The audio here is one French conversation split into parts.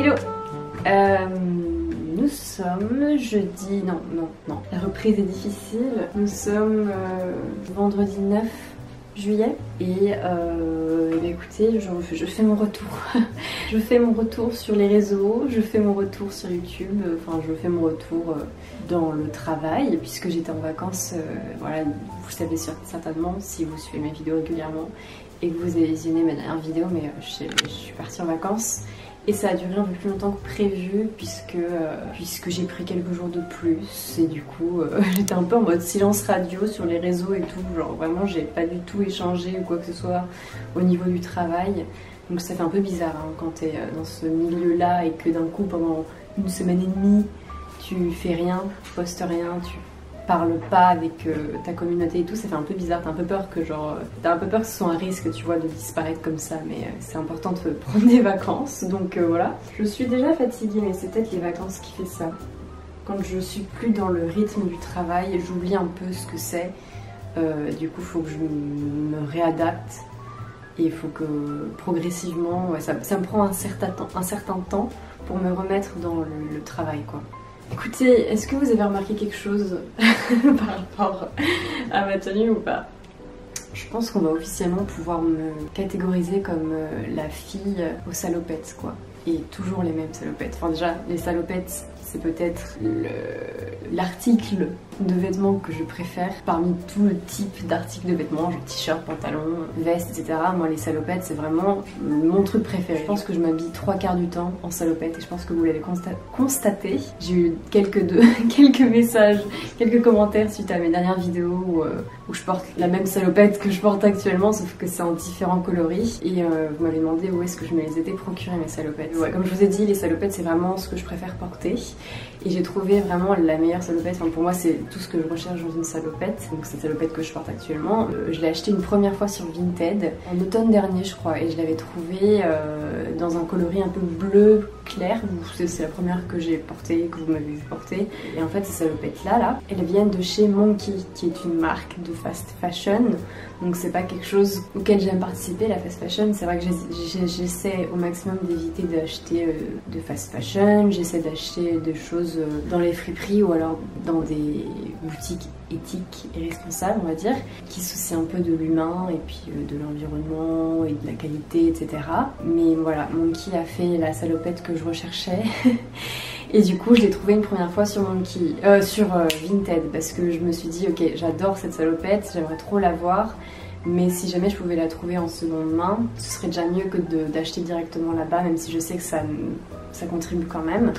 Hello, nous sommes jeudi, non, la reprise est difficile, nous sommes vendredi 9 juillet et écoutez, je fais mon retour. Je fais mon retour sur les réseaux, je fais mon retour sur YouTube, enfin je fais mon retour dans le travail puisque j'étais en vacances, voilà, vous le savez certainement si vous suivez mes vidéos régulièrement et que vous avez visionné ma dernière vidéo, mais je suis partie en vacances. Et ça a duré un peu plus longtemps que prévu puisque j'ai pris quelques jours de plus et du coup j'étais un peu en mode silence radio sur les réseaux et tout, genre vraiment j'ai pas du tout échangé ou quoi que ce soit au niveau du travail. Donc ça fait un peu bizarre hein, quand t'es dans ce milieu là et que d'un coup pendant une semaine et demie tu fais rien, tu postes rien, tu parles pas avec ta communauté et tout, ça fait un peu bizarre, t'as un peu peur que t'as un peu peur que ce soit un risque, tu vois, de disparaître comme ça, mais c'est important de prendre des vacances, donc voilà. Je suis déjà fatiguée, mais c'est peut-être les vacances qui fait ça. Quand je suis plus dans le rythme du travail, j'oublie un peu ce que c'est, du coup il faut que je me réadapte et il faut que progressivement, ouais, ça me prend un certain temps pour me remettre dans le travail quoi. Écoutez, est-ce que vous avez remarqué quelque chose par rapport à ma tenue ou pas? Je pense qu'on va officiellement pouvoir me catégoriser comme la fille aux salopettes quoi. Et toujours les mêmes salopettes. Enfin déjà, les salopettes, c'est peut-être l'article de vêtements que je préfère parmi tout le type d'articles de vêtements, genre t-shirt, pantalon, veste, etc. Moi les salopettes c'est vraiment mon truc préféré. Je pense que je m'habille 3/4 du temps en salopettes et je pense que vous l'avez constaté. J'ai eu quelques messages, quelques commentaires suite à mes dernières vidéos où je porte la même salopette que je porte actuellement sauf que c'est en différents coloris et vous m'avez demandé où est-ce que je me les étais procurées mes salopettes. Ouais, comme je vous ai dit, les salopettes c'est vraiment ce que je préfère porter et j'ai trouvé vraiment la meilleure salopette. Enfin, pour moi c'est tout ce que je recherche dans une salopette, donc cette salopette que je porte actuellement. Je l'ai achetée une première fois sur Vinted en automne dernier je crois et je l'avais trouvée dans un coloris un peu bleu clair. C'est la première que j'ai portée, que vous m'avez vu porter. Et en fait ces salopettes là, elles viennent de chez Monkey qui est une marque de fast fashion. Donc c'est pas quelque chose auquel j'aime participer, la fast fashion. C'est vrai que j'essaie au maximum d'éviter d'acheter de fast fashion. J'essaie d'acheter des choses dans les friperies ou alors dans des boutiques éthiques et responsables, on va dire, qui soucient un peu de l'humain et puis de l'environnement et de la qualité, etc. Mais voilà, Monkey a fait la salopette que je recherchais. Et du coup je l'ai trouvée une première fois sur Vinted parce que je me suis dit ok, j'adore cette salopette, j'aimerais trop l'avoir, mais si jamais je pouvais la trouver en seconde main, ce serait déjà mieux que d'acheter directement là-bas, même si je sais que ça contribue quand même.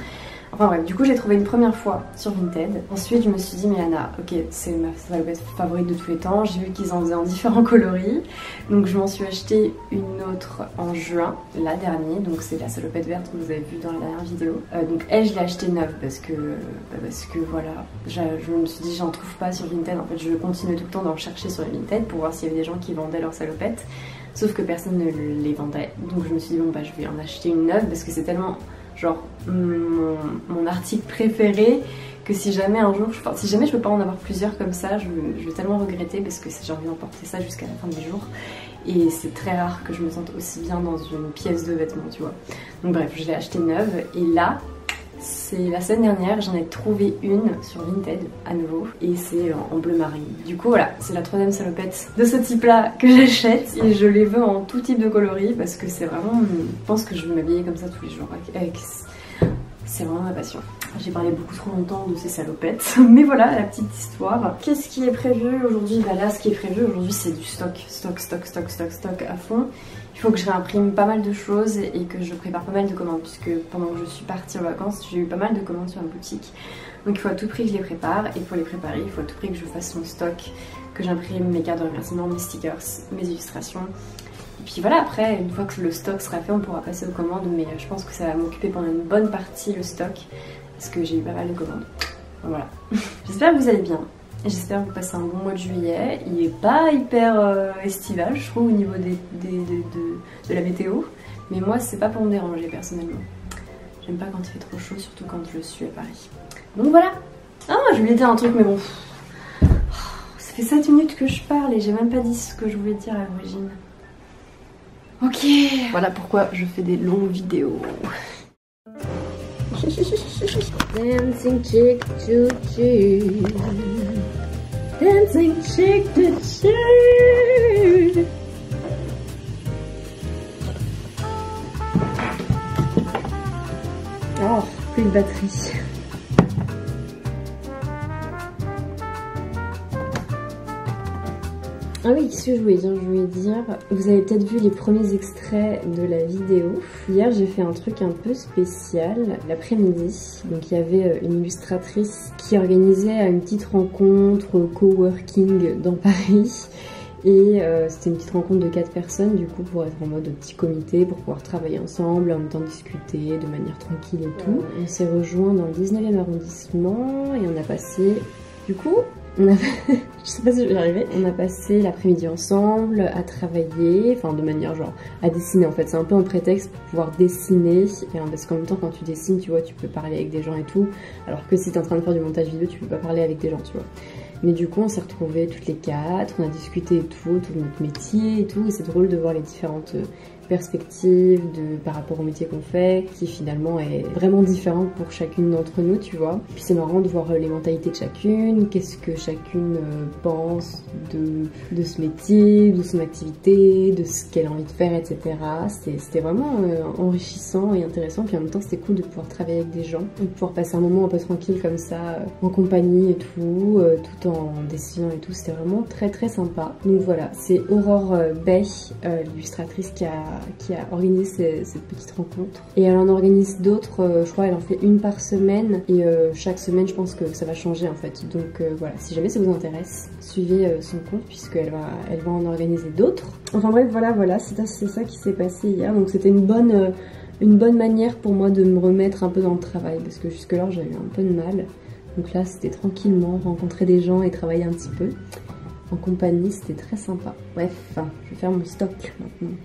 Enfin bref, du coup j'ai trouvé une première fois sur Vinted. Ensuite je me suis dit mais Anna, ok c'est ma salopette favorite de tous les temps, j'ai vu qu'ils en faisaient en différents coloris. Donc je m'en suis acheté une autre en juin, la dernière, donc c'est la salopette verte que vous avez vue dans la dernière vidéo. Donc elle je l'ai achetée neuve parce que voilà, je me suis dit j'en trouve pas sur Vinted. En fait je continuais tout le temps d'en chercher sur Vinted pour voir s'il y avait des gens qui vendaient leurs salopettes. Sauf que personne ne les vendait. Donc je me suis dit bon bah je vais en acheter une neuve parce que c'est tellement genre mon article préféré que si jamais un jour, si jamais je peux pas en avoir plusieurs comme ça, je vais tellement regretter parce que j'ai envie d'emporter ça jusqu'à la fin des jours et c'est très rare que je me sente aussi bien dans une pièce de vêtements, tu vois. Donc bref, je l'ai acheté neuve et là, C'est la semaine dernière, j'en ai trouvé une sur Vinted à nouveau et c'est en bleu marine. Du coup voilà, c'est la troisième salopette de ce type là que j'achète et je les veux en tout type de coloris parce que c'est vraiment... Je pense que je vais m'habiller comme ça tous les jours c'est vraiment ma passion. J'ai parlé beaucoup trop longtemps de ces salopettes, mais voilà la petite histoire. Qu'est-ce qui est prévu aujourd'hui? Bah là, ce qui est prévu aujourd'hui, c'est du stock à fond. Il faut que je réimprime pas mal de choses et que je prépare pas mal de commandes, puisque pendant que je suis partie en vacances, j'ai eu pas mal de commandes sur la boutique. Donc il faut à tout prix que je les prépare, et pour les préparer, il faut à tout prix que je fasse mon stock, que j'imprime mes cartes de remerciement, mes stickers, mes illustrations. Et puis voilà, après, une fois que le stock sera fait, on pourra passer aux commandes, mais je pense que ça va m'occuper pendant une bonne partie le stock, parce que j'ai eu pas mal de commandes. Donc voilà. J'espère que vous allez bien. J'espère que vous passez un bon mois de juillet. Il est pas hyper estival, je trouve, au niveau de la météo. Mais moi, c'est pas pour me déranger, personnellement. J'aime pas quand il fait trop chaud, surtout quand je suis à Paris. Donc voilà. Ah, je voulais dire un truc, mais bon. Ça fait 7 minutes que je parle et j'ai même pas dit ce que je voulais dire à l'origine. Ok. Voilà pourquoi je fais des longues vidéos. Dancing chick to chick, dancing chick to chick. Oh, plus de batterie. Ah oui, qu'est-ce que je voulais dire? Je voulais dire, vous avez peut-être vu les premiers extraits de la vidéo. Hier, j'ai fait un truc un peu spécial l'après-midi. Donc il y avait une illustratrice qui organisait une petite rencontre coworking dans Paris. Et c'était une petite rencontre de 4 personnes, du coup, pour être en mode petit comité, pour pouvoir travailler ensemble, en même temps discuter de manière tranquille et tout. On s'est rejoints dans le 19e arrondissement et on a passé, du coup, je sais pas si je vais y arriver. On a passé l'après-midi ensemble à travailler, enfin de manière genre à dessiner en fait. C'est un peu un prétexte pour pouvoir dessiner, parce qu'en même temps quand tu dessines, tu vois, tu peux parler avec des gens et tout. Alors que si t'es en train de faire du montage vidéo, tu peux pas parler avec des gens, tu vois. Mais du coup on s'est retrouvés toutes les 4, on a discuté et tout de notre métier et tout. Et c'est drôle de voir les différentes perspective par rapport au métier qu'on fait, qui finalement est vraiment différente pour chacune d'entre nous, tu vois. Puis c'est marrant de voir les mentalités de chacune, qu'est-ce que chacune pense de ce métier, de son activité, de ce qu'elle a envie de faire, etc. C'était vraiment enrichissant et intéressant, puis en même temps c'était cool de pouvoir travailler avec des gens, de pouvoir passer un moment un peu tranquille comme ça, en compagnie et tout, tout en dessinant et tout. C'était vraiment très très sympa. Donc voilà, c'est Aurore Bay, l'illustratrice qui a organisé cette petite rencontre. Et elle en organise d'autres, je crois elle en fait une par semaine, et chaque semaine je pense que ça va changer en fait. Donc voilà, si jamais ça vous intéresse, suivez son compte puisqu'elle va en organiser d'autres. Enfin bref, voilà, c'est ça qui s'est passé hier. Donc c'était une bonne manière pour moi de me remettre un peu dans le travail, parce que jusque là j'avais eu un peu de mal. Donc là c'était tranquillement, rencontrer des gens et travailler un petit peu en compagnie, c'était très sympa. Bref, je vais faire mon stock maintenant.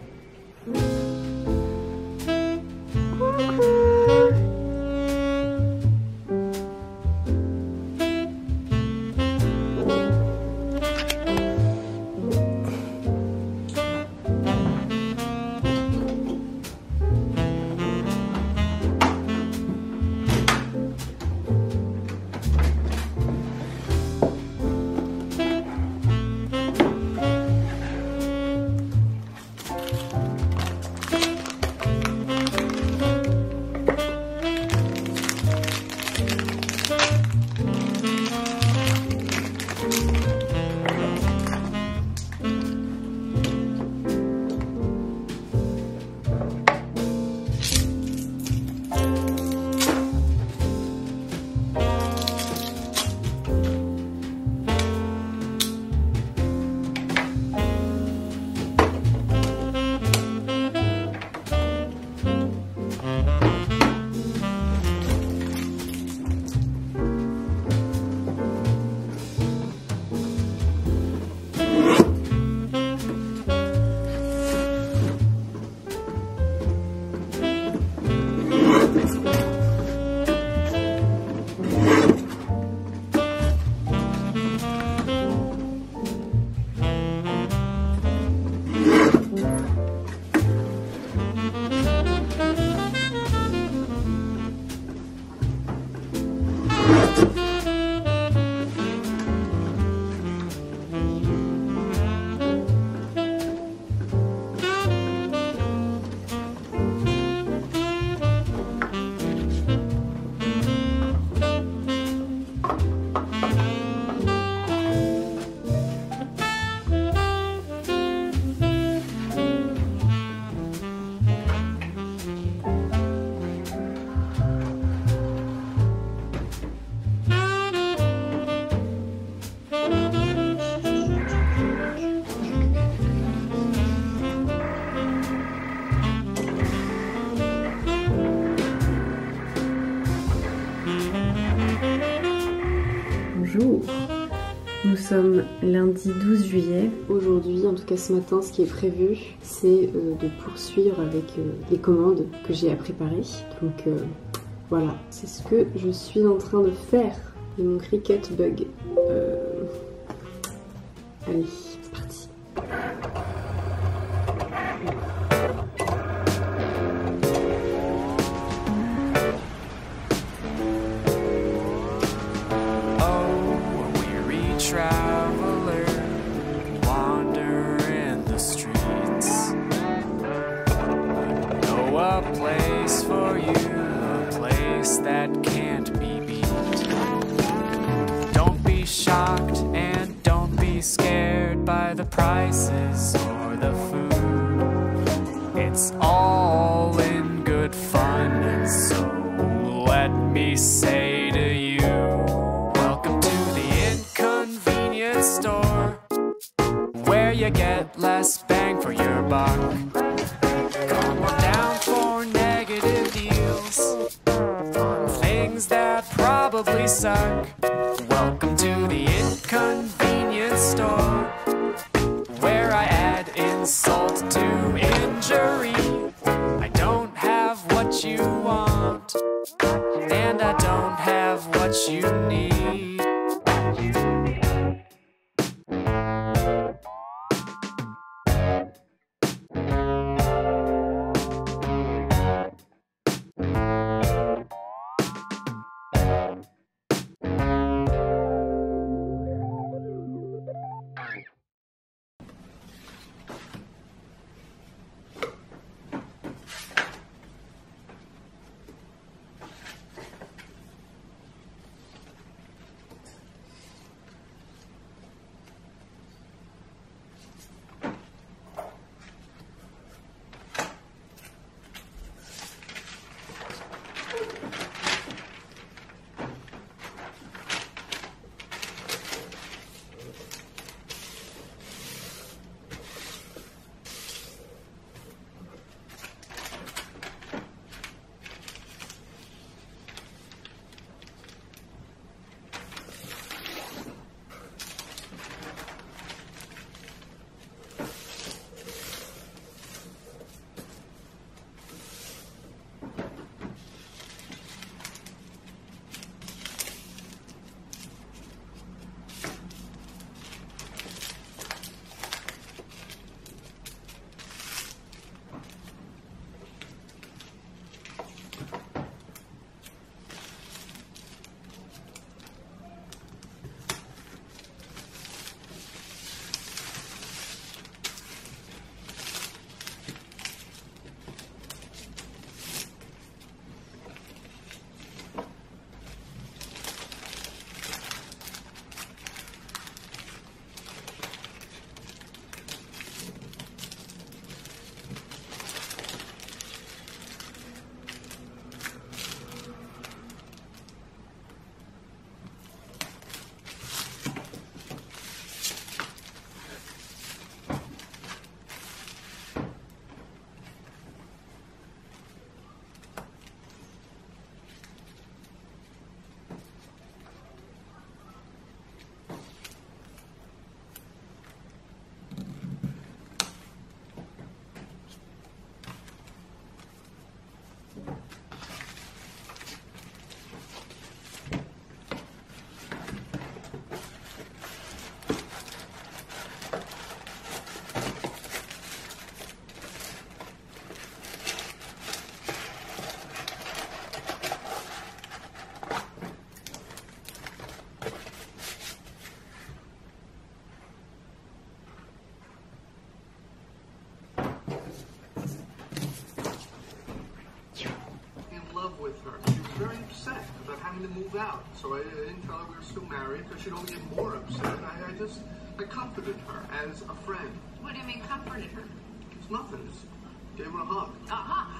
sommes lundi 12 juillet. Aujourd'hui, en tout cas ce matin, ce qui est prévu, c'est de poursuivre avec les commandes que j'ai à préparer. Donc voilà, c'est ce que je suis en train de faire. Et mon Cricut bug. Allez, c'est parti. Traveler, wander in the streets. I know a place for you, a place that can't be beat. Don't be shocked and don't be scared by the prices or the food. It's all in good fun, and so let me say to you, welcome to the inconvenience store, where you get less bang for your buck. Come on down for negative deals on things that probably suck. Welcome to the inconvenience store, where I add insult to injury. I don't have what you want, and I don't have what you need. With her. She was very upset about having to move out, so I didn't tell her we were still married because she'd only get more upset. I comforted her as a friend. What do you mean comforted her? It's nothing. Just gave her a hug.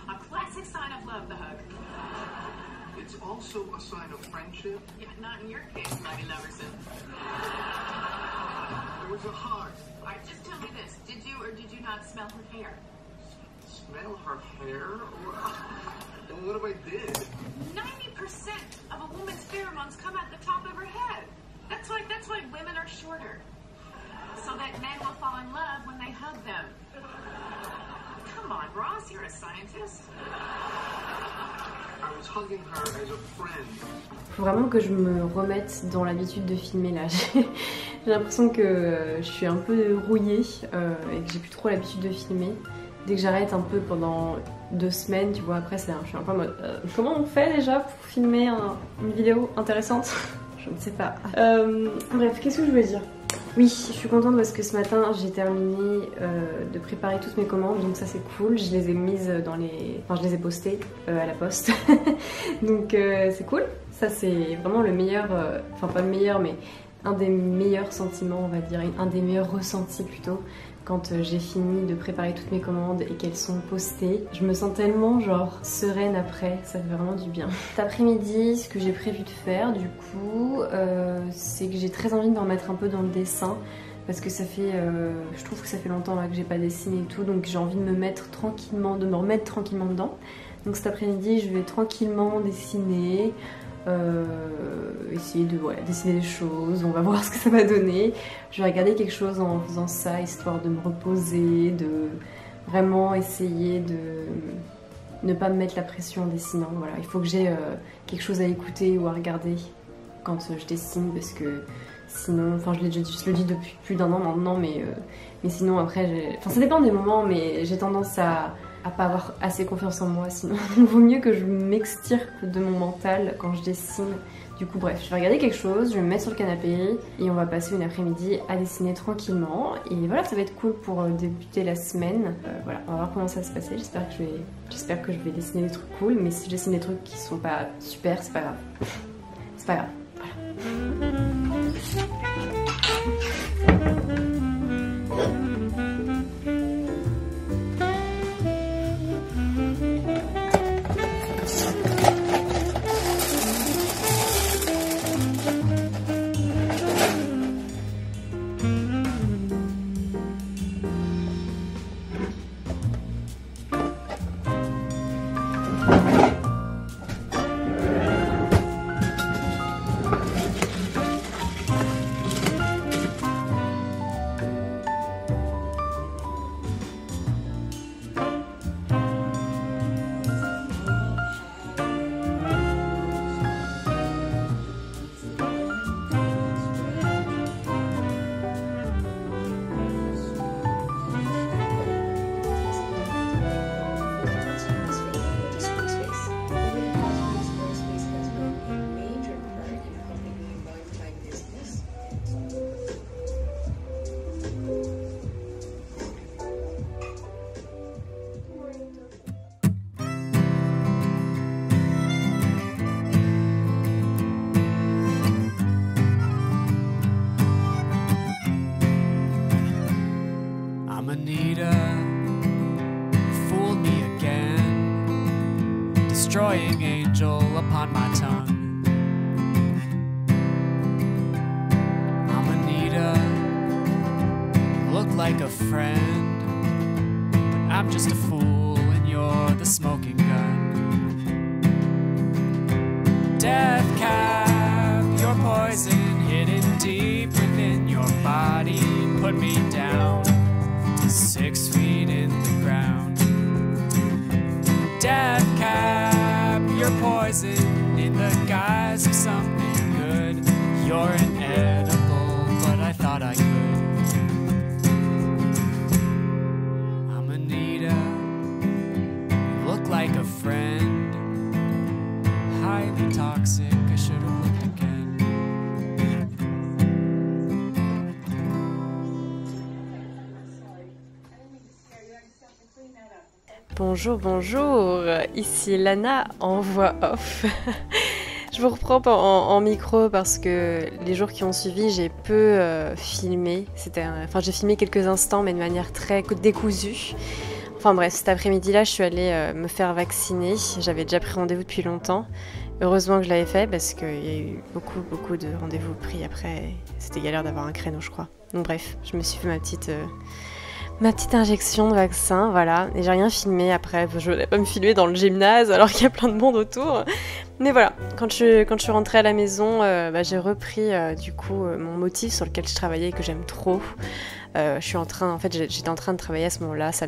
A classic sign of love, the hug. It's also a sign of friendship. Yeah, not in your case, Mighty Loverson. It was a hug. All right, just tell me this. Did you or did you not smell her hair? Smell her hair? Well, what if I did? 90% of a woman's pheromones come at the top of her head. That's why women are shorter. So that men will fall in love when they hug them. Come on, Ross, you're a scientist. I was hugging her as a friend. Faut vraiment que je me remette dans l'habitude de filmer là. J'ai l'impression que je suis un peu rouillée et que j'ai plus trop l'habitude de filmer. Dès que j'arrête un peu pendant 2 semaines, tu vois, après je suis un peu en mode comment on fait déjà pour filmer une vidéo intéressante? Je ne sais pas. Bref, qu'est-ce que je veux dire? Oui, je suis contente parce que ce matin j'ai terminé de préparer toutes mes commandes, donc ça c'est cool. Je les ai mises dans les... Enfin, je les ai postées à la poste. Donc c'est cool. Ça c'est vraiment le meilleur... Enfin pas le meilleur, mais un des meilleurs sentiments, on va dire, un des meilleurs ressentis plutôt, quand j'ai fini de préparer toutes mes commandes et qu'elles sont postées. Je me sens tellement genre sereine après, ça fait vraiment du bien. Cet après-midi, ce que j'ai prévu de faire du coup, c'est que j'ai très envie de me remettre un peu dans le dessin parce que ça fait, je trouve que ça fait longtemps là que j'ai pas dessiné et tout, donc j'ai envie de me mettre tranquillement, de me remettre tranquillement dedans. Donc cet après-midi, je vais tranquillement dessiner. Essayer de dessiner des choses, on va voir ce que ça va donner. Je vais regarder quelque chose en faisant ça, histoire de me reposer, de vraiment essayer de ne pas me mettre la pression en dessinant. Voilà, il faut que j'ai quelque chose à écouter ou à regarder quand je dessine, parce que sinon, enfin je le dis depuis plus d'1 an maintenant, mais sinon après, enfin ça dépend des moments, mais j'ai tendance à pas avoir assez confiance en moi, sinon il vaut mieux que je m'extirpe de mon mental quand je dessine. Du coup bref, je vais regarder quelque chose, je vais me mettre sur le canapé et on va passer une après-midi à dessiner tranquillement. Et voilà, ça va être cool pour débuter la semaine. Voilà, on va voir comment ça va se passer. J'espère que je vais dessiner des trucs cool, mais si je dessine des trucs qui sont pas super, c'est pas grave. C'est pas grave, voilà. Destroying angel upon my tongue. Amanita, look like a friend, but I'm just a fool and you're the smoking gun. Death cap, your poison hidden deep within your body. Put me down to 6 feet in the ground. Death cap, your poison in the guise of something good. You're inedible, but I thought I could. Amanita, you look like a friend. Highly toxic, I should have looked again. Bonjour, bonjour, ici Lana en voix off. Je vous reprends en micro parce que les jours qui ont suivi, j'ai peu filmé. J'ai filmé quelques instants, mais de manière très décousue. Enfin bref, cet après-midi-là, je suis allée me faire vacciner. J'avais déjà pris rendez-vous depuis longtemps. Heureusement que je l'avais fait parce qu'il y a eu beaucoup de rendez-vous pris après. C'était galère d'avoir un créneau, je crois. Donc bref, je me suis fait ma ma petite injection de vaccin, voilà. Et j'ai rien filmé après, je voulais pas me filmer dans le gymnase alors qu'il y a plein de monde autour. Mais voilà, quand je suis rentrée à la maison, j'ai repris du coup mon motif sur lequel je travaillais et que j'aime trop. J'étais en train de travailler à ce moment-là, ça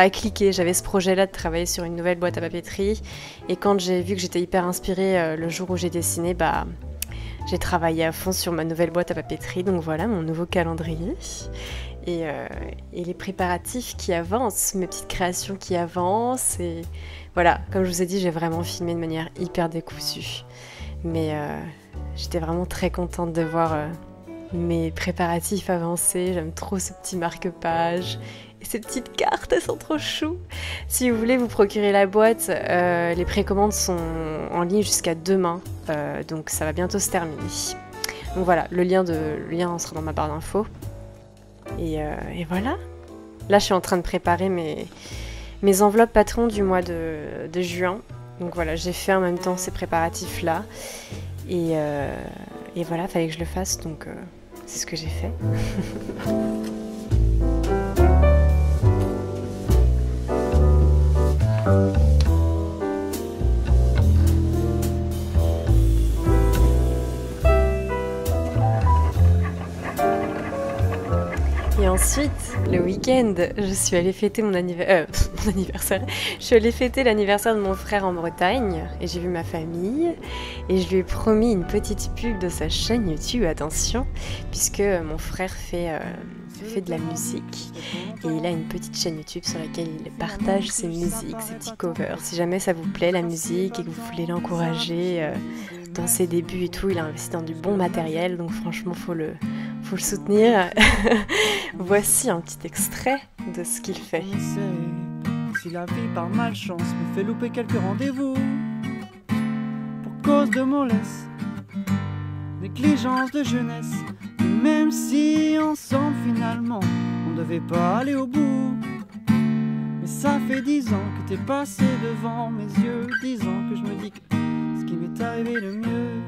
a cliqué, j'avais ce projet-là de travailler sur une nouvelle boîte à papeterie. Et quand j'ai vu que j'étais hyper inspirée le jour où j'ai dessiné, j'ai travaillé à fond sur ma nouvelle boîte à papeterie. Donc voilà, mon nouveau calendrier. Et les préparatifs qui avancent, mes petites créations qui avancent. Et voilà, comme je vous ai dit, j'ai vraiment filmé de manière hyper décousue. Mais j'étais vraiment très contente de voir mes préparatifs avancer. J'aime trop ce petit marque-page. Et ces petites cartes, elles sont trop chou. Si vous voulez vous procurer la boîte, les précommandes sont en ligne jusqu'à demain. Donc ça va bientôt se terminer. Donc voilà, le lien sera dans ma barre d'infos. Et voilà. Là, je suis en train de préparer mes enveloppes patrons du mois de juin. Donc voilà, j'ai fait en même temps ces préparatifs-là. Et voilà, fallait que je le fasse, donc c'est ce que j'ai fait. Et ensuite, le week-end, je suis allée fêter mon anniversaire. Je suis allée fêter l'anniversaire de mon frère en Bretagne et j'ai vu ma famille et je lui ai promis une petite pub de sa chaîne YouTube, attention, puisque mon frère fait de la musique et il a une petite chaîne YouTube sur laquelle il partage ses musiques, ses petits covers. Si jamais ça vous plaît la musique et que vous voulez l'encourager dans ses débuts et tout, il a investi dans du bon matériel, donc franchement faut le soutenir. Voici un petit extrait de ce qu'il fait. Si la vie par malchance me fait louper quelques rendez-vous pour cause de mollesse, négligence de jeunesse, et même si ensemble finalement on devait pas aller au bout, mais ça fait 10 ans que t'es passé devant mes yeux, 10 ans que je me dis que ce qui m'est arrivé le mieux.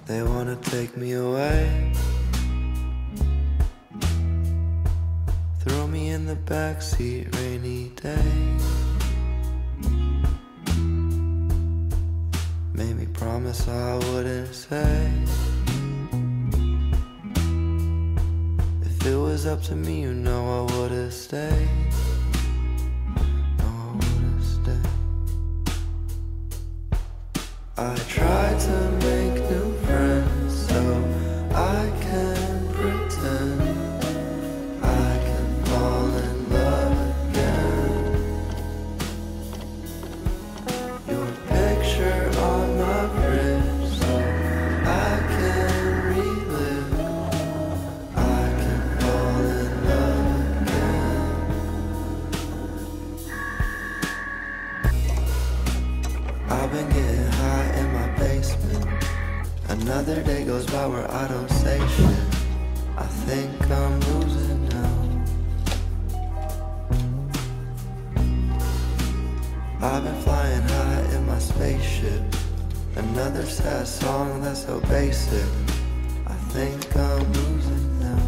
They wanna take me away, throw me in the backseat rainy day, made me promise I wouldn't say. If it was up to me, you know I would've stayed. No, I would've stayed. I tried to make new friends so I can pretend I can fall in love again. Your picture on my fridge so I can relive. I can fall in love again. I've been getting high in my basement. Another day goes by where I don't say shit. I think I'm losing now. I've been flying high in my spaceship. Another sad song that's so basic. I think I'm losing now.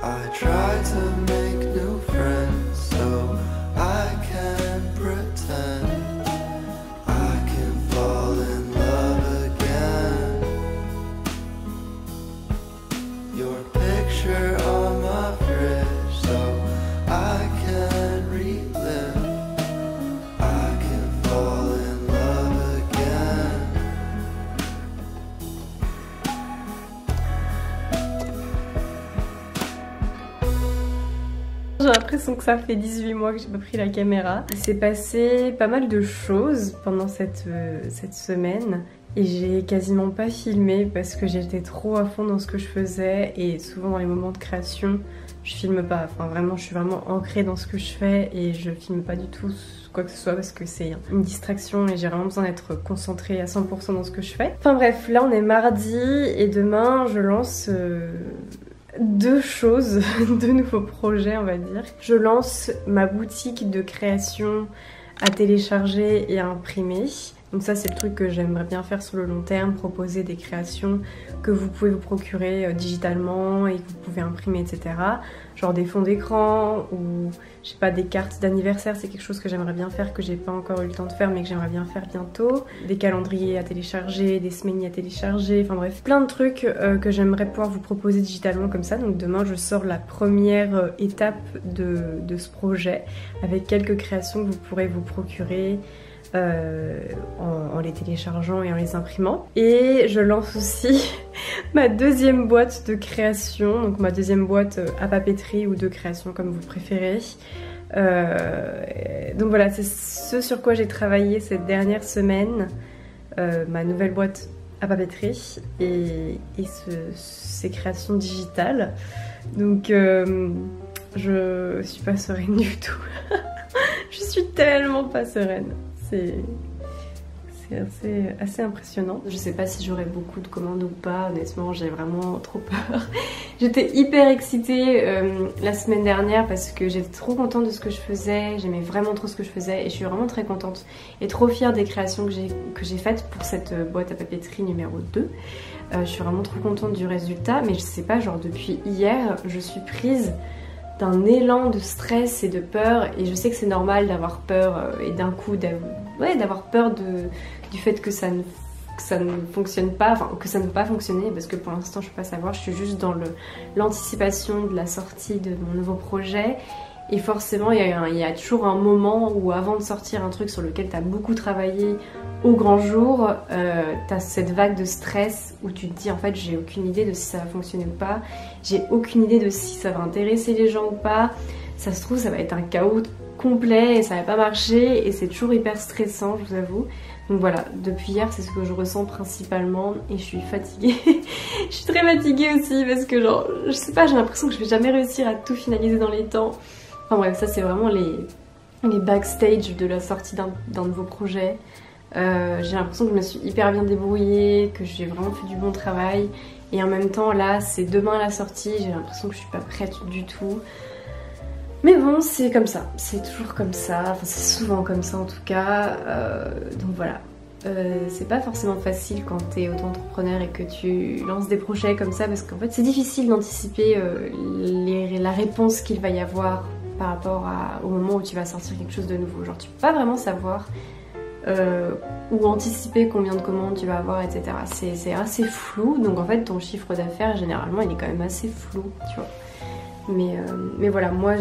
I try to make new friends so I can pretend I can fall in love again. Your picture on my fridge so I can relive. I can fall in love again. J'ai l'impression que ça fait 18 mois que j'ai pas pris la caméra. Il s'est passé pas mal de choses pendant cette semaine et j'ai quasiment pas filmé parce que j'étais trop à fond dans ce que je faisais et souvent dans les moments de création je filme pas. Enfin vraiment, je suis vraiment ancrée dans ce que je fais et je filme pas du tout quoi que ce soit parce que c'est une distraction et j'ai vraiment besoin d'être concentrée à 100% dans ce que je fais. Enfin bref, là on est mardi et demain je lance deux choses, deux nouveaux projets on va dire. Je lance ma boutique de création à télécharger et à imprimer. Donc ça c'est le truc que j'aimerais bien faire sur le long terme, proposer des créations que vous pouvez vous procurer digitalement et que vous pouvez imprimer, etc. Genre des fonds d'écran ou je sais pas, des cartes d'anniversaire, c'est quelque chose que j'aimerais bien faire, que j'ai pas encore eu le temps de faire mais que j'aimerais bien faire bientôt. Des calendriers à télécharger, des semaines à télécharger, enfin bref, plein de trucs que j'aimerais pouvoir vous proposer digitalement comme ça. Donc demain je sors la première étape de ce projet avec quelques créations que vous pourrez vous procurer en les téléchargeant et en les imprimant. Et je lance aussi ma deuxième boîte de création, donc ma deuxième boîte à papeterie ou de création comme vous préférez. Donc voilà, c'est ce sur quoi j'ai travaillé cette dernière semaine, ma nouvelle boîte à papeterie et ces créations digitales. Donc je suis pas sereine du tout. Je suis tellement pas sereine. C'est assez impressionnant. Je sais pas si j'aurai beaucoup de commandes ou pas, honnêtement j'ai vraiment trop peur. J'étais hyper excitée la semaine dernière parce que j'étais trop contente de ce que je faisais, j'aimais vraiment trop ce que je faisais et je suis vraiment très contente et trop fière des créations que j'ai faites pour cette boîte à papeterie numéro 2. Je suis vraiment trop contente du résultat, mais je sais pas, genre depuis hier je suis prise d'un élan de stress et de peur, et je sais que c'est normal d'avoir peur et d'un coup d'avoir peur du fait que ça ne fonctionne pas, enfin que ça ne peut pas fonctionner, parce que pour l'instant je peux pas savoir, je suis juste dans l'anticipation de la sortie de mon nouveau projet. Et forcément il y a toujours un moment où avant de sortir un truc sur lequel tu as beaucoup travaillé au grand jour, tu as cette vague de stress où tu te dis en fait j'ai aucune idée de si ça va fonctionner ou pas, j'ai aucune idée de si ça va intéresser les gens ou pas, ça se trouve ça va être un chaos complet et ça va pas marcher et c'est toujours hyper stressant, je vous avoue. Donc voilà, depuis hier c'est ce que je ressens principalement et je suis fatiguée. Je suis très fatiguée aussi parce que genre, je sais pas, j'ai l'impression que je vais jamais réussir à tout finaliser dans les temps. Enfin bref, ça c'est vraiment les backstage de la sortie d'un nouveau projet. J'ai l'impression que je me suis hyper bien débrouillée, que j'ai vraiment fait du bon travail. Et en même temps là c'est demain la sortie, j'ai l'impression que je suis pas prête du tout. Mais bon, c'est comme ça, c'est toujours comme ça, enfin c'est souvent comme ça en tout cas. Donc voilà. C'est pas forcément facile quand t'es auto-entrepreneur et que tu lances des projets comme ça, parce qu'en fait c'est difficile d'anticiper la réponse qu'il va y avoir par rapport au moment où tu vas sortir quelque chose de nouveau. Genre tu peux pas vraiment savoir ou anticiper combien de commandes tu vas avoir, etc. C'est assez flou, donc en fait ton chiffre d'affaires généralement il est quand même assez flou, tu vois. Mais voilà, moi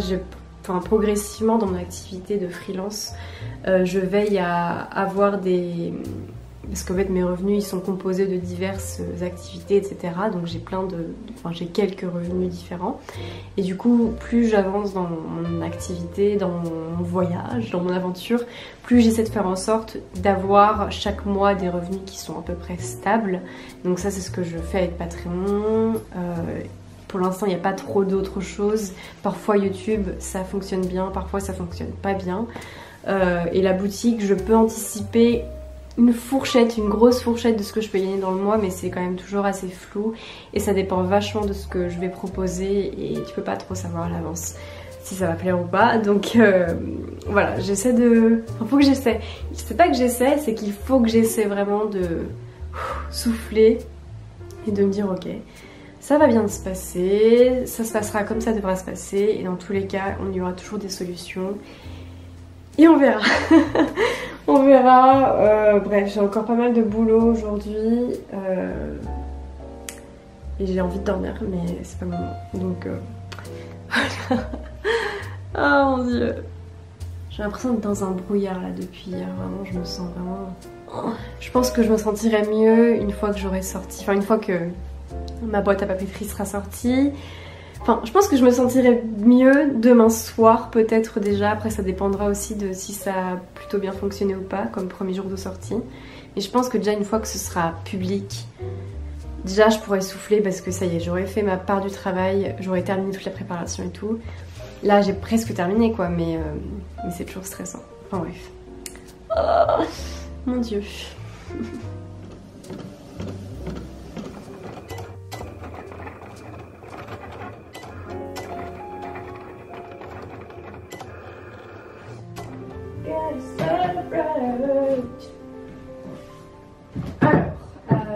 progressivement dans mon activité de freelance, je veille à avoir des... Parce qu'en fait mes revenus ils sont composés de diverses activités, etc. Donc j'ai j'ai quelques revenus différents. Et du coup, plus j'avance dans mon activité, dans mon voyage, dans mon aventure, plus j'essaie de faire en sorte d'avoir chaque mois des revenus qui sont à peu près stables. Donc ça c'est ce que je fais avec Patreon. Pour l'instant, il n'y a pas trop d'autres choses. Parfois YouTube, ça fonctionne bien, parfois ça fonctionne pas bien. Et la boutique, je peux anticiper une grosse fourchette de ce que je peux gagner dans le mois, mais c'est quand même toujours assez flou. Et ça dépend vachement de ce que je vais proposer et tu peux pas trop savoir à l'avance si ça va plaire ou pas. Donc voilà, j'essaie de... Enfin, faut que j'essaie. C'est pas que j'essaie, c'est qu'il faut que j'essaie vraiment de souffler et de me dire ok, ça va bien se passer, ça se passera comme ça devra se passer, et dans tous les cas, on y aura toujours des solutions. Et on verra. On verra. Bref, j'ai encore pas mal de boulot aujourd'hui. Et j'ai envie de dormir, mais c'est pas le moment. Donc, voilà. Oh mon dieu. J'ai l'impression d'être dans un brouillard là depuis hier. Vraiment, je me sens vraiment... Je pense que je me sentirai mieux une fois que j'aurai sorti... Enfin, une fois que ma boîte à papeterie sera sortie. Enfin, je pense que je me sentirai mieux demain soir peut-être déjà. Après ça dépendra aussi de si ça a plutôt bien fonctionné ou pas comme premier jour de sortie. Mais je pense que déjà une fois que ce sera public, déjà je pourrai souffler parce que ça y est, j'aurai fait ma part du travail, j'aurai terminé toute la préparation et tout. Là j'ai presque terminé quoi, mais c'est toujours stressant. Enfin bref. Oh, mon dieu.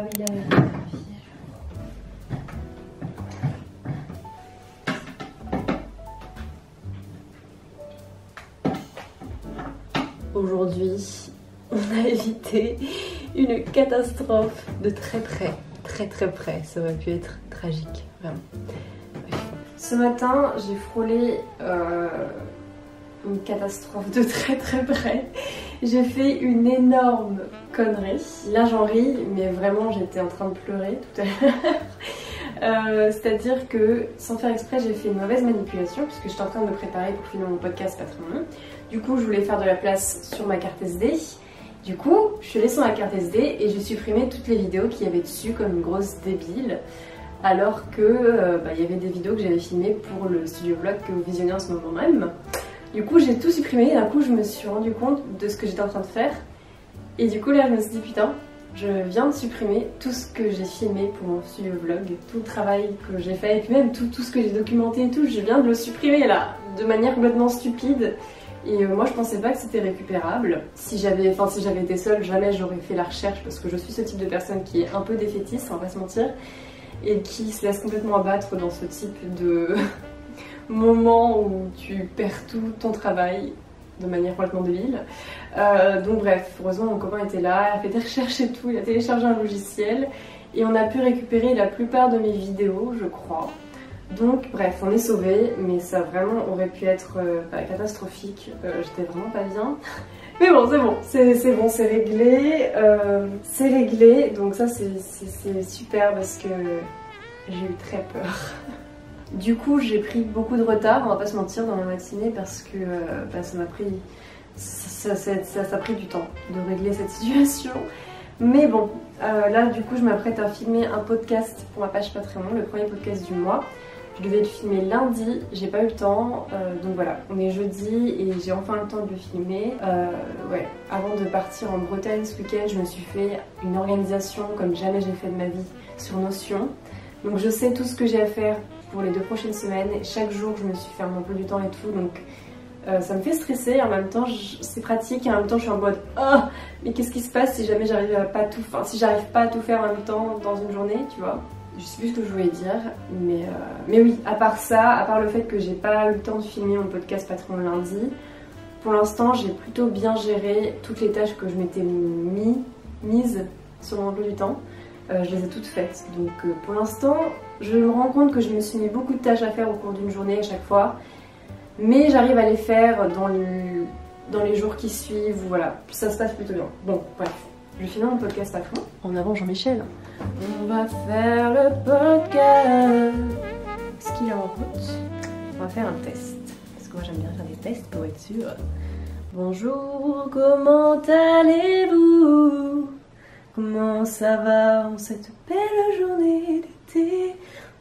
Ah oui, là, aujourd'hui, on a évité une catastrophe de très près. Très près, ça aurait pu être tragique, vraiment. Ce matin, j'ai frôlé une catastrophe de très près. J'ai fait une énorme connerie. Là j'en ris, mais vraiment j'étais en train de pleurer tout à l'heure. C'est-à-dire que, sans faire exprès, j'ai fait une mauvaise manipulation puisque j'étais en train de me préparer pour filmer mon podcast Patreon. Du coup, je voulais faire de la place sur ma carte SD. Du coup, je suis allée sur ma carte SD et j'ai supprimé toutes les vidéos qu'il y avait dessus comme une grosse débile. Alors que y avait des vidéos que j'avais filmées pour le studio vlog que vous visionnez en ce moment même. Du coup, j'ai tout supprimé et d'un coup, je me suis rendu compte de ce que j'étais en train de faire. Et du coup, là, je me suis dit, putain, je viens de supprimer tout ce que j'ai filmé pour mon studio vlog, tout le travail que j'ai fait, et puis même tout ce que j'ai documenté et tout, je viens de le supprimer là, de manière complètement stupide. Et moi je pensais pas que c'était récupérable. Si j'avais été seule, jamais j'aurais fait la recherche parce que je suis ce type de personne qui est un peu défaitiste, on va pas se mentir, et qui se laisse complètement abattre dans ce type de moment où tu perds tout ton travail de manière complètement débile. Donc bref, heureusement mon copain était là, il a fait des recherches et tout, il a téléchargé un logiciel et on a pu récupérer la plupart de mes vidéos, je crois. Donc bref, on est sauvés, mais ça vraiment aurait pu être catastrophique, j'étais vraiment pas bien. Mais bon, c'est réglé, donc ça c'est super parce que j'ai eu très peur. Du coup, j'ai pris beaucoup de retard, on va pas se mentir, dans la matinée parce que ça m'a pris... Ça a pris du temps de régler cette situation. Mais bon, là du coup je m'apprête à filmer un podcast pour ma page Patreon, le premier podcast du mois. Je devais le filmer lundi, j'ai pas eu le temps, donc voilà, on est jeudi et j'ai enfin le temps de le filmer. Ouais, avant de partir en Bretagne ce week-end, je me suis fait une organisation comme jamais j'ai fait de ma vie sur Notion. Donc je sais tout ce que j'ai à faire pour les 2 prochaines semaines. Chaque jour je me suis fait un emploi du temps et tout, donc ça me fait stresser. En même temps c'est pratique et en même temps je suis en mode oh, mais qu'est-ce qui se passe si jamais j'arrive à pas tout, si j'arrive pas à tout faire en même temps dans une journée, tu vois. Je sais plus ce que je voulais dire, mais oui, à part ça, à part le fait que j'ai pas eu le temps de filmer mon podcast Patreon lundi, pour l'instant j'ai plutôt bien géré toutes les tâches que je m'étais mises sur mon emploi du temps. Je les ai toutes faites, donc pour l'instant je me rends compte que je me suis mis beaucoup de tâches à faire au cours d'une journée à chaque fois, mais j'arrive à les faire dans les jours qui suivent, voilà, ça se passe plutôt bien. Bon, bref, je finis mon podcast Patreon. En avant Jean-Michel. On va faire le podcast. Est-ce qu'il est en route? On va faire un test. Parce que moi j'aime bien faire des tests pour être sûre. Bonjour, comment allez-vous? Comment ça va en cette belle journée d'été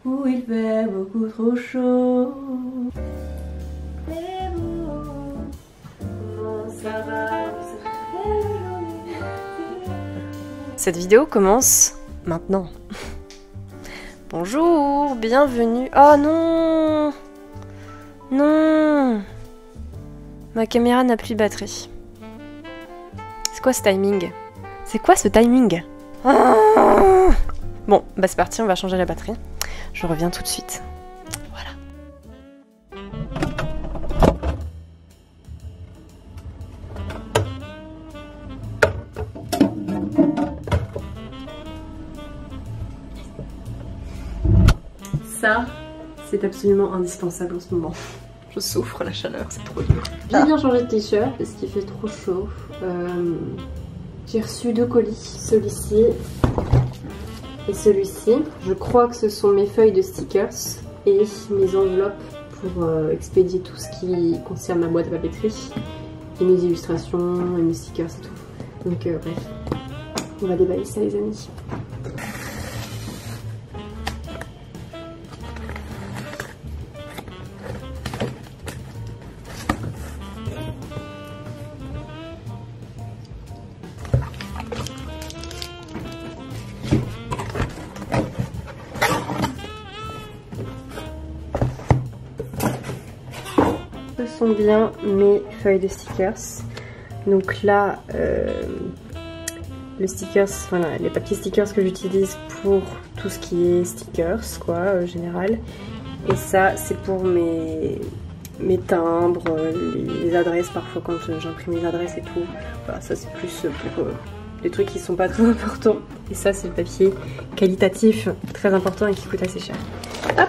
où il fait beaucoup trop chaud? Et vous, comment ça va en cette belle journée d'été? Cette vidéo commence maintenant. Bonjour, bienvenue. Oh non! Non! Ma caméra n'a plus de batterie. C'est quoi ce timing? C'est quoi ce timing? Ah! Bon, bah c'est parti, on va changer la batterie. Je reviens tout de suite. Voilà. Ça, c'est absolument indispensable en ce moment. Je souffre la chaleur, c'est trop dur. J'ai bien changé de t-shirt parce qu'il fait trop chaud. J'ai reçu 2 colis, celui-ci et celui-ci. Je crois que ce sont mes feuilles de stickers et mes enveloppes pour expédier tout ce qui concerne ma boîte à papeterie et mes illustrations et mes stickers et tout. Donc bref, on va déballer ça les amis. Ce sont bien mes feuilles de stickers. Donc là, le stickers, voilà, les papiers stickers que j'utilise pour tout ce qui est stickers, quoi, général. Et ça, c'est pour mes timbres, les adresses, parfois quand j'imprime les adresses et tout. Voilà, ça c'est plus pour les trucs qui sont pas trop importants. Et ça, c'est le papier qualitatif, très important et qui coûte assez cher. Hop!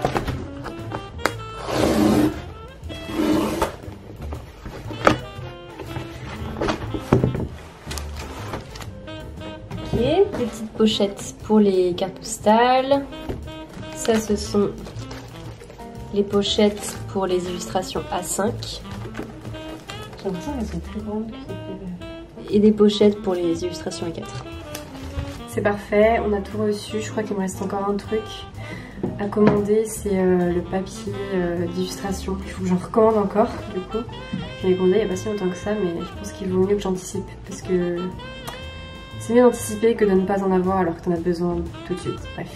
Des petites pochettes pour les cartes postales. Ça, ce sont les pochettes pour les illustrations A5. J'ai l'impression qu'elles sont très grandes. Et des pochettes pour les illustrations A4. C'est parfait, on a tout reçu. Je crois qu'il me reste encore un truc à commander. C'est le papier d'illustration. Il faut que j'en recommande encore, du coup. J'en ai commandé il n'y a pas si longtemps que ça, mais je pense qu'il vaut mieux que j'anticipe. Parce que c'est mieux d'anticiper que de ne pas en avoir alors que tu en as besoin tout de suite. Bref.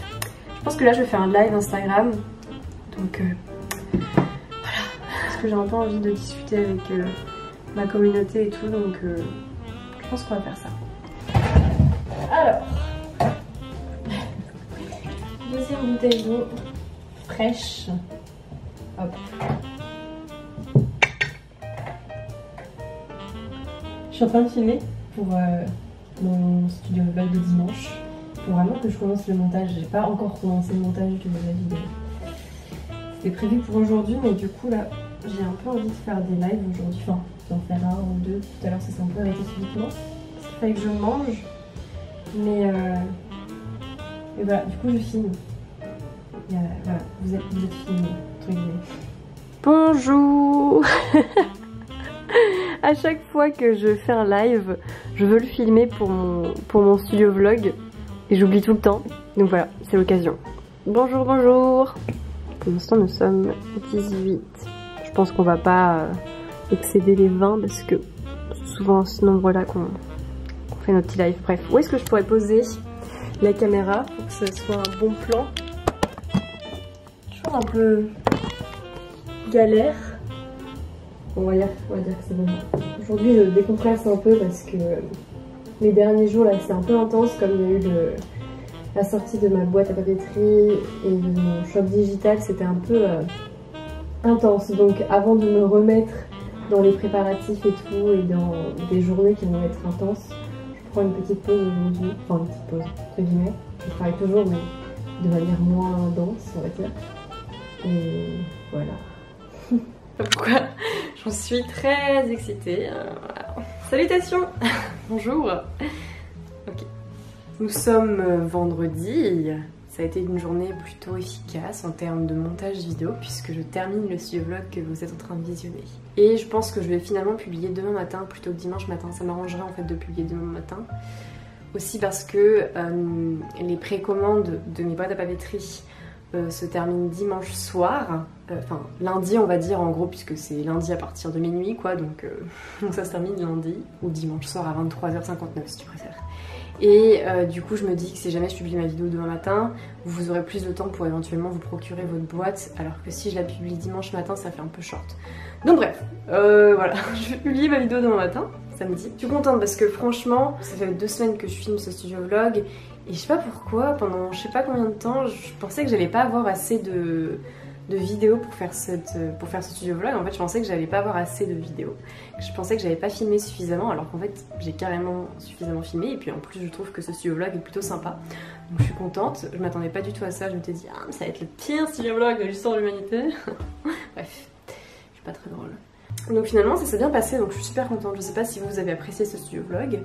Je pense que là je vais faire un live Instagram. Donc voilà. Parce que j'ai un peu envie de discuter avec ma communauté et tout. Donc je pense qu'on va faire ça. Alors. Deuxième bouteille d'eau fraîche. Hop. Je suis en train de filmer pour mon studio vlog de dimanche. Faut vraiment que je commence le montage. J'ai pas encore commencé le montage de la vidéo. C'était prévu pour aujourd'hui, mais du coup là, j'ai un peu envie de faire des lives aujourd'hui. Enfin, d'en faire un ou deux. Tout à l'heure, ça s'est un peu arrêté subitement. Parce qu'il fallait que je mange. Mais et voilà, du coup, je filme. Et voilà, vous êtes filmés, entre guillemets. Bonjour. À chaque fois que je fais un live, je veux le filmer pour mon studio vlog et j'oublie tout le temps. Donc voilà, c'est l'occasion. Bonjour, bonjour. Pour l'instant, nous sommes 18. Je pense qu'on va pas excéder les 20 parce que c'est souvent à ce nombre-là qu'on fait notre petit live. Bref, où est-ce que je pourrais poser la caméra pour que ce soit un bon plan? Toujours un peu galère. On va dire que c'est bon. Aujourd'hui, je décompresse un peu parce que les derniers jours, là, c'est un peu intense, comme il y a eu la sortie de ma boîte à papeterie et de mon shop digital, c'était un peu intense. Donc, avant de me remettre dans les préparatifs et tout, et dans des journées qui vont être intenses, je prends une petite pause aujourd'hui. Enfin, une petite pause, entre guillemets. Je travaille toujours, mais de manière moins dense, on va dire. Et voilà. Pourquoi? J'en suis très excitée. Salutations. Bonjour. Ok. Nous sommes vendredi. Ça a été une journée plutôt efficace en termes de montage vidéo puisque je termine le studio vlog que vous êtes en train de visionner. Et je pense que je vais finalement publier demain matin plutôt que dimanche matin. Ça m'arrangerait en fait de publier demain matin. Aussi parce que les précommandes de mes boîtes à papeterie se termine dimanche soir, enfin lundi on va dire en gros puisque c'est lundi à partir de minuit quoi, donc ça se termine lundi ou dimanche soir à 23h59 si tu préfères. Et du coup je me dis que si jamais je publie ma vidéo demain matin, vous aurez plus de temps pour éventuellement vous procurer votre boîte, alors que si je la publie dimanche matin ça fait un peu short. Donc bref, voilà, je vais publier ma vidéo demain matin, samedi. Je suis contente parce que franchement, ça fait 2 semaines que je filme ce studio vlog. Et je sais pas pourquoi, pendant je sais pas combien de temps, je pensais que j'allais pas avoir assez de vidéos pour faire ce studio vlog. En fait, je pensais que j'allais pas avoir assez de vidéos. Je pensais que j'avais pas filmé suffisamment, alors qu'en fait, j'ai carrément suffisamment filmé. Et puis en plus, je trouve que ce studio vlog est plutôt sympa. Donc je suis contente. Je m'attendais pas du tout à ça. Je me suis dit, ah, ça va être le pire studio vlog de l'histoire de l'humanité. Bref, je suis pas très drôle. Donc finalement, ça s'est bien passé. Donc je suis super contente. Je sais pas si vous avez apprécié ce studio vlog.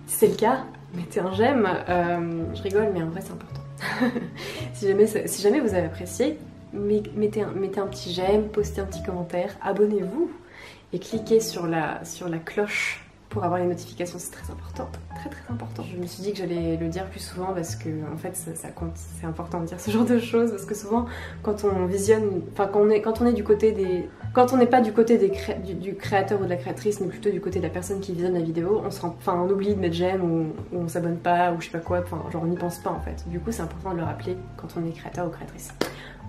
Si c'est le cas, mettez un j'aime, je rigole mais en vrai c'est important. si jamais vous avez apprécié, mettez un petit j'aime, postez un petit commentaire, abonnez-vous et cliquez sur la cloche pour avoir les notifications, c'est très important, très important. Je me suis dit que j'allais le dire plus souvent parce que en fait ça compte, c'est important de dire ce genre de choses parce que souvent quand on visionne, enfin quand on est du côté des... Quand on n'est pas du côté du créateur ou de la créatrice, mais plutôt du côté de la personne qui visionne la vidéo, on oublie de mettre j'aime ou on s'abonne pas ou je sais pas quoi, enfin genre on n'y pense pas en fait. Du coup c'est important de le rappeler quand on est créateur ou créatrice.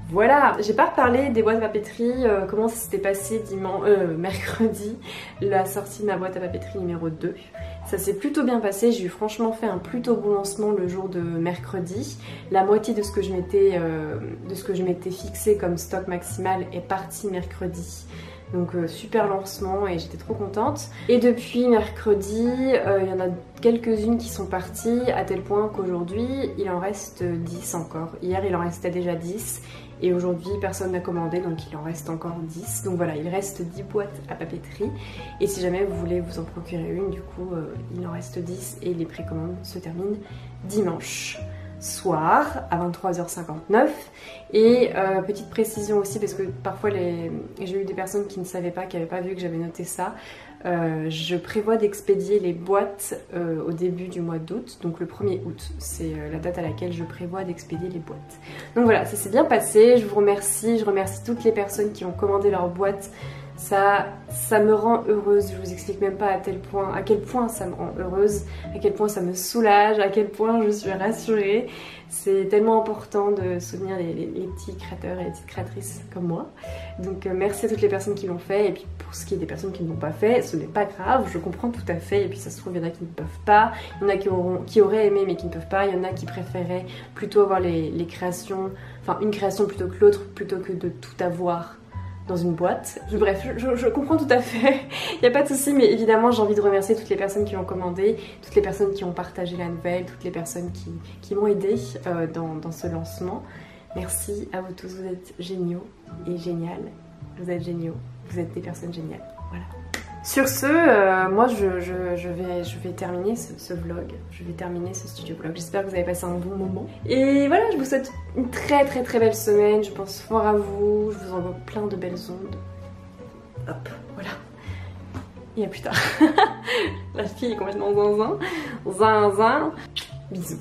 Voilà, j'ai pas reparlé des boîtes à papeterie, comment ça s'était passé mercredi, la sortie de ma boîte à papeterie numéro 2. Ça s'est plutôt bien passé, j'ai franchement fait un plutôt bon lancement le jour de mercredi. La moitié de ce que je m'étais fixé comme stock maximal est parti mercredi. Donc super lancement et j'étais trop contente. Et depuis mercredi, il y en a quelques-unes qui sont parties à tel point qu'aujourd'hui il en reste 10 encore. Hier il en restait déjà 10 et aujourd'hui personne n'a commandé donc il en reste encore 10. Donc voilà, il reste 10 boîtes à papeterie et si jamais vous voulez vous en procurer une, du coup il en reste 10 et les précommandes se terminent dimanche soir à 23h59. Et petite précision aussi, parce que parfois j'ai eu des personnes qui ne savaient pas, qui n'avaient pas vu que j'avais noté ça, je prévois d'expédier les boîtes au début du mois d'août, donc le 1er août, c'est la date à laquelle je prévois d'expédier les boîtes. Donc voilà, ça s'est bien passé, je vous remercie, je remercie toutes les personnes qui ont commandé leurs boîtes. Ça me rend heureuse, je vous explique même pas à quel point ça me rend heureuse, à quel point ça me soulage, à quel point je suis rassurée. C'est tellement important de soutenir les petits créateurs et les petites créatrices comme moi. Donc merci à toutes les personnes qui l'ont fait, et puis pour ce qui est des personnes qui ne l'ont pas fait, ce n'est pas grave, je comprends tout à fait, et puis ça se trouve il y en a qui ne peuvent pas, il y en a qui auraient aimé mais qui ne peuvent pas, il y en a qui préféraient plutôt avoir les créations, enfin une création plutôt que l'autre, plutôt que de tout avoir dans une boîte. Bref, je comprends tout à fait, il n'y a pas de souci, mais évidemment j'ai envie de remercier toutes les personnes qui l'ont commandé, toutes les personnes qui ont partagé la nouvelle, toutes les personnes qui m'ont aidé dans ce lancement. Merci à vous tous, vous êtes géniaux et géniales, vous êtes géniaux, vous êtes des personnes géniales, voilà. Sur ce, moi je vais terminer ce vlog, je vais terminer ce studio vlog. J'espère que vous avez passé un bon moment. Et voilà, je vous souhaite une très belle semaine, je pense fort à vous, je vous envoie plein de belles ondes. Hop, voilà. Et à plus tard. La fille est complètement zinzin. Zinzin. Bisous.